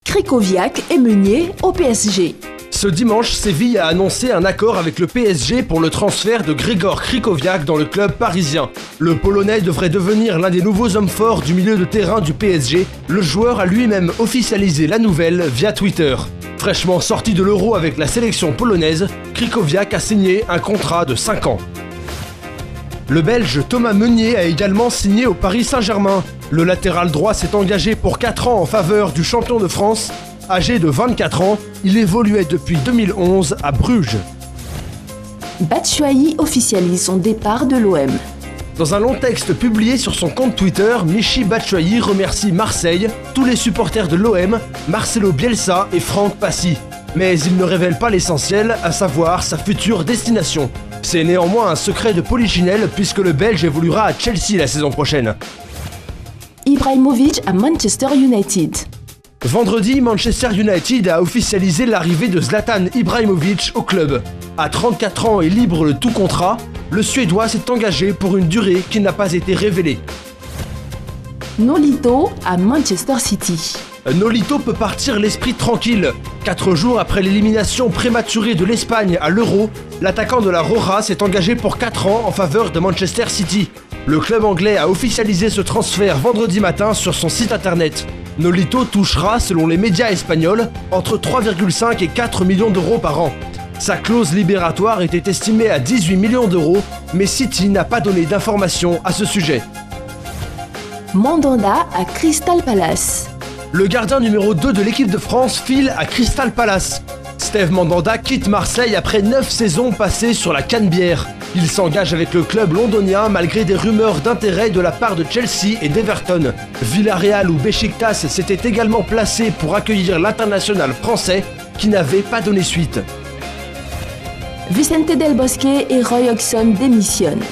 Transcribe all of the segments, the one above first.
Krychowiak et Meunier au PSG. Ce dimanche, Séville a annoncé un accord avec le PSG pour le transfert de Grzegorz Krychowiak dans le club parisien. Le Polonais devrait devenir l'un des nouveaux hommes forts du milieu de terrain du PSG. Le joueur a lui-même officialisé la nouvelle via Twitter. Fraîchement sorti de l'Euro avec la sélection polonaise, Krychowiak a signé un contrat de 5 ans. Le Belge Thomas Meunier a également signé au Paris Saint-Germain. Le latéral droit s'est engagé pour 4 ans en faveur du champion de France. Âgé de 24 ans, il évoluait depuis 2011 à Bruges. Batshuayi officialise son départ de l'OM. Dans un long texte publié sur son compte Twitter, Michy Batshuayi remercie Marseille, tous les supporters de l'OM, Marcelo Bielsa et Franck Passy. Mais il ne révèle pas l'essentiel, à savoir sa future destination. C'est néanmoins un secret de polichinelle puisque le Belge évoluera à Chelsea la saison prochaine. Ibrahimovic à Manchester United. Vendredi, Manchester United a officialisé l'arrivée de Zlatan Ibrahimovic au club. À 34 ans et libre de tout contrat, le Suédois s'est engagé pour une durée qui n'a pas été révélée. Nolito à Manchester City. Nolito peut partir l'esprit tranquille. 4 jours après l'élimination prématurée de l'Espagne à l'Euro, l'attaquant de la Roja s'est engagé pour 4 ans en faveur de Manchester City. Le club anglais a officialisé ce transfert vendredi matin sur son site internet. Nolito touchera, selon les médias espagnols, entre 3,5 et 4 millions d'euros par an. Sa clause libératoire était estimée à 18 millions d'euros, mais City n'a pas donné d'informations à ce sujet. Mandanda à Crystal Palace. Le gardien numéro 2 de l'équipe de France file à Crystal Palace. Steve Mandanda quitte Marseille après 9 saisons passées sur la Canebière. Il s'engage avec le club londonien malgré des rumeurs d'intérêt de la part de Chelsea et d'Everton. Villarreal ou Beşiktaş s'étaient également placés pour accueillir l'international français qui n'avait pas donné suite. Vicente Del Bosque et Roy Hodgson démissionnent.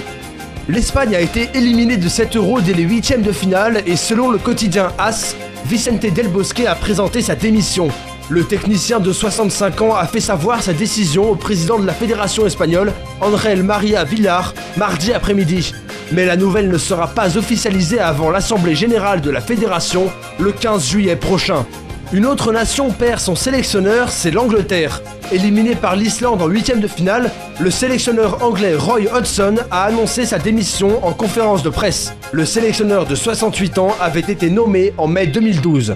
L'Espagne a été éliminée de cet Euro dès les 8e de finale et selon le quotidien AS, Vicente Del Bosque a présenté sa démission. Le technicien de 65 ans a fait savoir sa décision au président de la fédération espagnole, Ángel María Villar, mardi après-midi. Mais la nouvelle ne sera pas officialisée avant l'Assemblée générale de la fédération le 15 juillet prochain. Une autre nation perd son sélectionneur, c'est l'Angleterre. Éliminé par l'Islande en 8e de finale, le sélectionneur anglais Roy Hodgson a annoncé sa démission en conférence de presse. Le sélectionneur de 68 ans avait été nommé en mai 2012.